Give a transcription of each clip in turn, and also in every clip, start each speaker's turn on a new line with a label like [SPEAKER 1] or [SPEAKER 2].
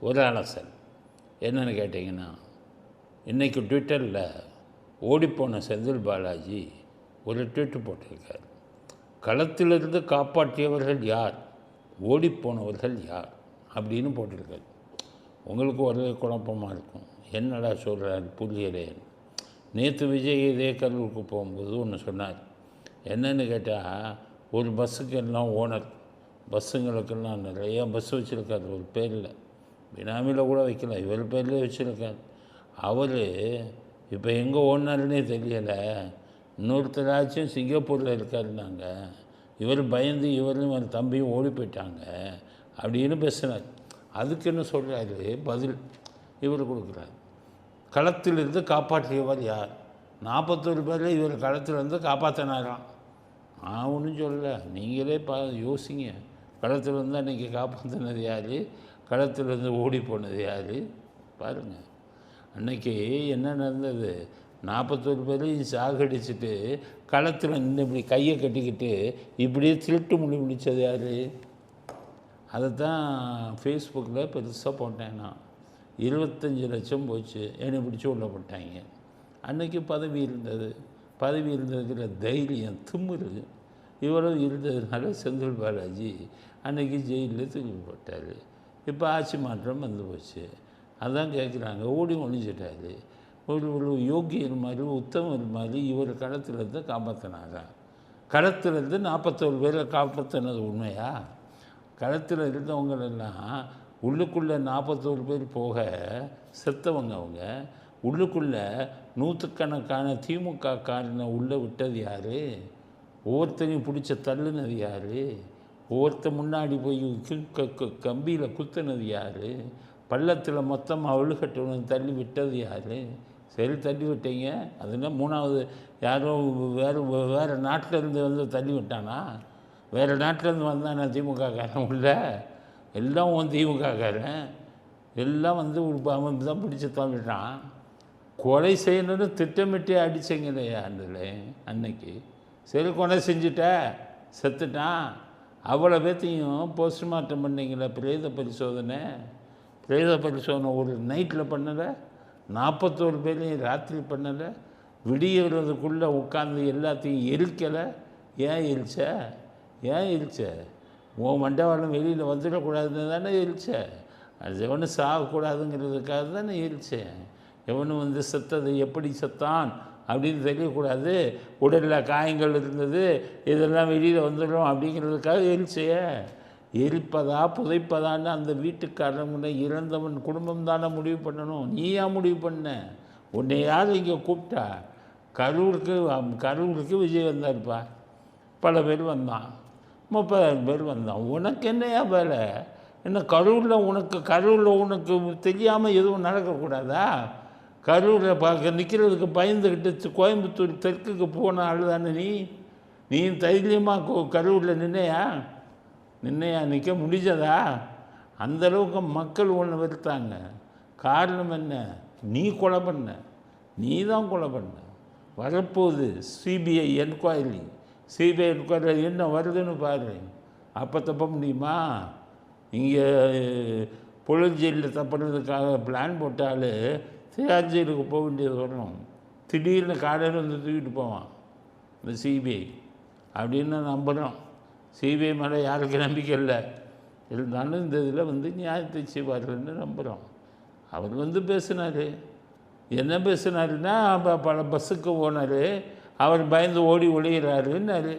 [SPEAKER 1] ஒரு அலசல். என்னென்னு கேட்டிங்கன்னா, இன்றைக்கி ட்விட்டரில் ஓடிப்போன செந்தில் பாலாஜி ஒரு ட்வீட்டு போட்டிருக்கார். களத்திலிருந்து காப்பாற்றியவர்கள் யார், ஓடிப்போனவர்கள் யார் அப்படின்னு போட்டிருக்காரு. உங்களுக்கு ஒரே குழப்பமாக இருக்கும், என்னடா சொல்கிறார் புரியலேன்னு. நேற்று விஜய் இதே கரூருக்கு போகும்போது ஒன்று சொன்னார். என்னென்னு கேட்டால், ஒரு பஸ்ஸுக்கு எல்லாம் ஓனர், பஸ்ஸுங்களுக்கெல்லாம் நிறையா பஸ் வச்சுருக்காரு. ஒரு பேரில் பினாமியில் கூட வைக்கல, இவர் பேர்லேயே வச்சுருக்கார். அவர் இப்போ எங்கே ஓடினாருன்னே தெரியலை. இன்னொருத்தராச்சும் சிங்கப்பூரில் இருக்காருன்னாங்க. இவர் பயந்து இவரும் ஒரு தம்பியும் ஓடி போயிட்டாங்க அப்படின்னு பேசுனார். அதுக்குன்னு சொல்கிறாரு பதில் இவர் கொடுக்குறார். களத்திலிருந்து காப்பாற்றியவர் யார்? 41 பேரில் இவர் களத்திலிருந்து காப்பாற்றினாராம். நான் ஒன்றும் சொல்லலை, நீங்களே யோசிங்க. களத்திலிருந்து அன்றைக்கி காப்பாற்றினது யார், களத்திலிருந்து ஓடி போனது யார் பாருங்கள். அன்றைக்கி என்ன நடந்தது? 41 பேரையும் சாகடிச்சுட்டு களத்தில் நின்று இப்படி கையை கட்டிக்கிட்டு இப்படியே திருட்டு முடிச்சது யார்? அதை தான் ஃபேஸ்புக்கில் பெருசாக போட்டேன் நான். 25 லட்சம் போச்சு, என்னை பிடிச்சி உள்ள போட்டாங்க. அன்றைக்கி பதவி இருந்தது, பதவி இருந்ததுக்கிற தைரியம் திமிரு இவ்வளவு இருந்ததுனால செந்தில் பாலாஜி அன்றைக்கி ஜெயிலில் தூக்கி போட்டார். இப்போ ஆட்சி மாற்றம் வந்து போச்சு. அதான் கேட்குறாங்க, ஓடி ஒழிஞ்சிட்டாரு. ஒரு யோகியர் மாதிரி உத்தமர் மாதிரி இவர் களத்திலிருந்து காப்பாற்றினாரா? களத்திலிருந்து 41 பேரை காப்பாற்றினது உண்மையா? களத்தில் இருந்தவங்களெல்லாம் உள்ளுக்குள்ளே 41 பேர் போக செத்தவங்க. அவங்க உள்ளுக்குள்ளே நூற்றுக்கணக்கான திமுக காரனை உள்ளே விட்டது யார்? ஒவ்வொருத்தரையும் பிடிச்ச தள்ளுனது யார்? ஒவ்வொருத்த முன்னாடி போய் கம்பியில் குத்துனது யார்? பள்ளத்தில் மொத்தமாக அழுகட்டவனு தள்ளி விட்டது யார்? சரி, தள்ளி விட்டீங்க. அதுனா 3வது யாரோ வேறு நாட்டிலேருந்து வந்து தள்ளி விட்டானா? வேறு நாட்டிலேருந்து வந்தானா திமுககாரன் உள்ள? எல்லாம் திமுககாரன் எல்லாம் வந்து அவன் தான் பிடிச்சி தள்ளிட்டான். கொலை செய்யணுன்னு திட்டமிட்டே அடித்தீங்களையா அன்னைக்கு? சரி, கொலை செஞ்சுட்ட, செத்துட்டான். அவ்வளோ பேர்த்தையும் போஸ்ட்மார்ட்டம் பண்ணிங்களே, பிரேத பரிசோதனை ஒரு நைட்டில் பண்ணலை, 41 பேரையும் ராத்திரி பண்ணலை, விடியறதுக்குள்ளே உட்காந்து எல்லாத்தையும் எரிக்கலை. ஏன் எரிச்ச? உன் மண்டவாளம் வெளியில் வந்துடக்கூடாதுன்னு தானே எரிச்ச. அது எவனும் சாகக்கூடாதுங்கிறதுக்காக தானே எரிச்சேன். எவனும் வந்து செத்தது எப்படி செத்தான் அப்படின்னு தெரியக்கூடாது, உடலில் காயங்கள் இருந்தது, இதெல்லாம் வெளியில் வந்துடும் அப்படிங்கிறதுக்காக எரிச்சைய. எரிப்பதா புதைப்பதான்னு அந்த வீட்டுக்காரங்க இறந்தவன் குடும்பம் தானே முடிவு பண்ணணும். நீயா முடிவு பண்ண? உன்னை யார் இங்கே கூப்பிட்டா? கரூருக்கு விஜய் வந்தார்ப்பா, பல பேர் வந்தான், 30,000 பேர் வந்தான். உனக்கு என்னையா வேலை? என்ன கரூரில் உனக்கு தெரியாமல் எதுவும் நடக்கக்கூடாதா? கரூரில் பார்க்க நிற்கிறதுக்கு பயந்துக்கிட்டு கோயம்புத்தூர் தெற்குக்கு போன ஆள் தானே நீ தைரியமாக கரூரில் நின்னையா நிற்க முடிஞ்சதா? அந்தளவுக்கு மக்கள் ஒன்று வெறுத்தாங்க. காரணம் என்ன? நீ கொலை பண்ண, நீ தான் கொலை பண்ண. வரப்போகுது சிபிஐ என்கொயரி என்ன வருதுன்னு பாரு. அப்போ தப்ப முடியுமா? இங்கே புழஞ்செயலில் தப்புறதுக்காக பிளான் போட்டால் தியார் ஜெயிலுக்கு போக வேண்டியது வரணும். திடீர்னு காலையில் வந்து தூக்கிட்டு போவான் இந்த சிபிஐ அப்படின்னு நம்புகிறோம். சிபிஐ மேலே யாருக்கு நம்பிக்கை இல்லை, இருந்தாலும் இந்த இதில் வந்து நியாயத்தை செய்வார்கள்னு நம்புகிறோம். அவர் பேசினார். என்ன பேசினாருன்னா, பல பஸ்ஸுக்கு ஓனர் அவர் பயந்து ஓடி ஒழிகிறாருன்னாரு.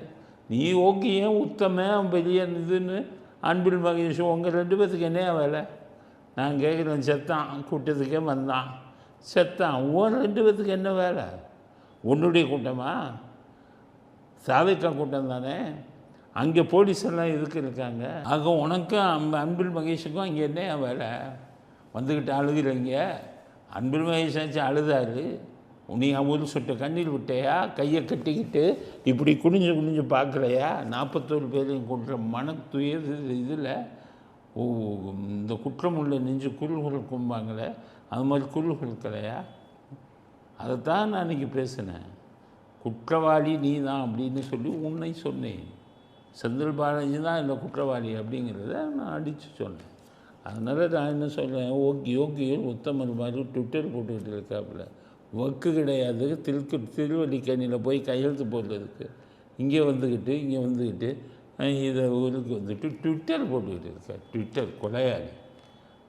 [SPEAKER 1] நீ ஓகே, ஏன் உத்தமன் பெரிய இதுன்னு அன்பில் மகேஷ் உங்கள் 2 பேர்த்துக்கு என்னையா வேலை? நான் கேட்குறேன். செத்தான், கூட்டத்துக்கே வந்தான், செத்தான். 2 பேர்த்துக்கு என்ன வேலை? உன்னுடைய கூட்டமா? சாவிக்கா கூட்டம் தானே. அங்கே போலீஸெல்லாம் எதுக்கு இருக்காங்க? ஆக உனக்கும் அன்பில் மகேஷுக்கும் அங்கே என்ன வேலை? வந்துக்கிட்டு அழுகிறீங்க. அன்பில் மகேஷாச்சும் அழுதாரு, நீ ஒரு சொட்டு கண்ணீர் விட்டையா? கையை கட்டிக்கிட்டு இப்படி குனிஞ்சு பார்க்கலையா? 41 பேரையும் கொன்ற மனத்துயர் இதில் இந்த குற்றம் உள்ள நெஞ்சு குறுகுறு கும்பாங்களே, அது மாதிரி குறுகுறுக்கலையா? அதைத்தான் நான் இன்றைக்கி பேசினேன். குற்றவாளி நீ தான் அப்படின்னு சொல்லி உன்னை சொன்னேன். செந்தில் பாலாஜி தான் இந்த குற்றவாளி அப்படிங்கிறத நான் அடித்து சொன்னேன். அதனால் நான் என்ன சொல்கிறேன், யோகியர் உத்தமர் மாதிரி ட்விட்டர் போட்டுக்கிட்டு இருக்காப்புல. ஒர்க்கு கிடையாது, திருவல்லிக்கேணியில் போய் கையெழுத்து போடுறதுக்கு இங்கே வந்துக்கிட்டு இதை ஊருக்கு வந்துட்டு ட்விட்டர் போட்டுக்கிட்டு இருக்கார். ட்விட்டர் கொலையாளி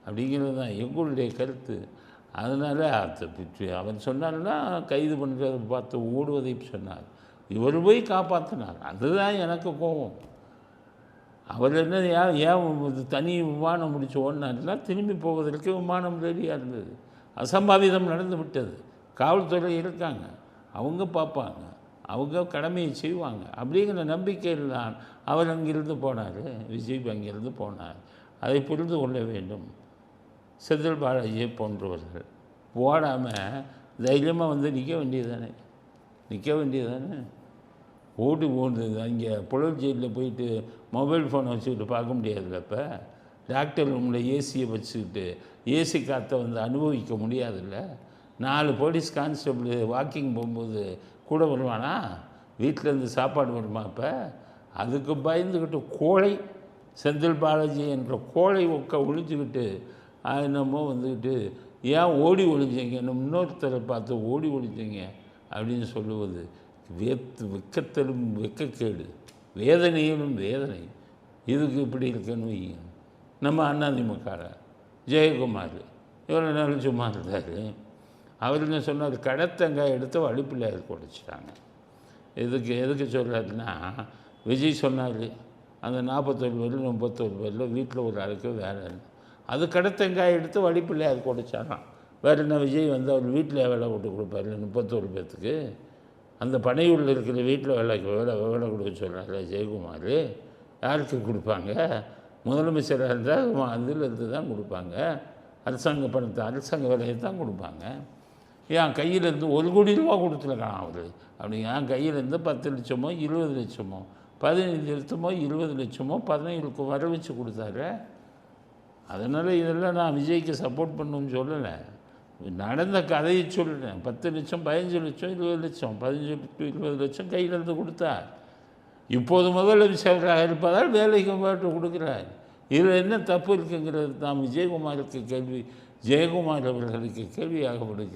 [SPEAKER 1] அப்படிங்கிறது தான் எங்களுடைய கருத்து. அதனால் அவர் சொன்னார்னா கைது பண்ணுறதை பார்த்து ஓடுவதை சொன்னார், இவர் போய் காப்பாற்றினார். அதுதான் எனக்கு கோபம். அவர் என்ன ஏன் தனி விமானம் முடிச்சு ஓடினார்னா திரும்பி போவதற்கு விமானம் ரெடியாக இருந்தது. அசம்பாவிதம் நடந்து விட்டது. காவல்துறை இருக்காங்க, அவங்க பார்ப்பாங்க, அவங்க கடமையை செய்வாங்க அப்படிங்கிற நம்பிக்கையில் தான் அவர் அங்கிருந்து போனார். விஜய் அங்கிருந்து போனார். அதை புரிந்து கொள்ள வேண்டும். செந்தில் பாலாஜியை போன்றவர்கள் போடாமல் தைரியமாக வந்து நிற்க வேண்டியதானே. ஓடி அங்கே புழல் ஜெயிலில் போயிட்டு மொபைல் ஃபோனை வச்சுக்கிட்டு பார்க்க முடியாதுல்ல. இப்போ டாக்டர் ரூமில் ஏசியை வச்சுக்கிட்டு ஏசி காற்றை வந்து அனுபவிக்க முடியாதுல்ல. 4 போலீஸ் கான்ஸ்டபிள் வாக்கிங் போகும்போது கூட வருவானா? வீட்டிலேருந்து சாப்பாடு வருமா? இப்போ அதுக்கு பயந்துக்கிட்டு கோழை செந்தில் பாலாஜி என்ற கோழை ஒழிஞ்சுக்கிட்டு என்னமோ வந்துக்கிட்டு ஏன் ஓடி ஒழிஞ்சிங்க, இன்னொருத்தரை பார்த்து ஓடி ஒழிஞ்சிங்க அப்படின்னு சொல்லுவது வெக்கத்திலும் வெக்கக்கேடு, வேதனையிலும் வேதனை. இதுக்கு இப்படி இருக்குன்னு வைங்க. நம்ம அதிமுககாரர் ஜெயக்குமார் இவ்வளோ நாள் சும்மா இருந்தார். அவர் என்ன சொன்னார், கடத்தங்காய் எடுத்து வழிப்பிள்ளையார் உடைச்சிட்டாங்க. எதுக்கு சொல்கிறாருன்னா, விஜய் சொன்னார் அந்த 41 பேரில் 31 பேரில் வீட்டில் ஒரு ஆளுக்கு வேலை. அது கடத்தங்காய் எடுத்து வழிப்பிள்ளையார் உடைச்சாராம். வேறு என்ன, விஜய் வந்து அவர் வீட்டில் வேலை போட்டு கொடுப்பாரு 31 பேர்த்துக்கு. அந்த பனையூரில் இருக்கிற வீட்டில் வேலை கொடுக்க சொல்கிறாரு ஜெயக்குமார். யாருக்கு கொடுப்பாங்க? முதலமைச்சராக இருந்தால் அதிலிருந்து தான் கொடுப்பாங்க. அரசாங்க பணத்தை அரசாங்க வேலையை தான் கொடுப்பாங்க. என் கையிலேருந்து 1 கோடி ரூபா கொடுத்துருக்கான் அவர். அப்படி என் கையிலேருந்து 10 லட்சமோ 20 லட்சமோ 15 லட்சமோ 20 லட்சமோ 17க்கு வர வச்சு கொடுத்தாரு. அதனால் இதெல்லாம் நான் விஜய்க்கு சப்போர்ட் பண்ணணும்னு சொல்லலை, நடந்த கதையை சொல்கிறேன். 10 லட்சம் 15 லட்சம் 20 லட்சம் 15 to 20 லட்சம் கையிலேருந்து கொடுத்தார். இப்போது முதலமைச்சராக இருப்பதால் வேலைக்கு போட்டு கொடுக்குறார். இதில் என்ன தப்பு இருக்குங்கிறது தான் ஜெயக்குமார் அவர்களுக்கு கேள்வியாக கொடுக்கிறது.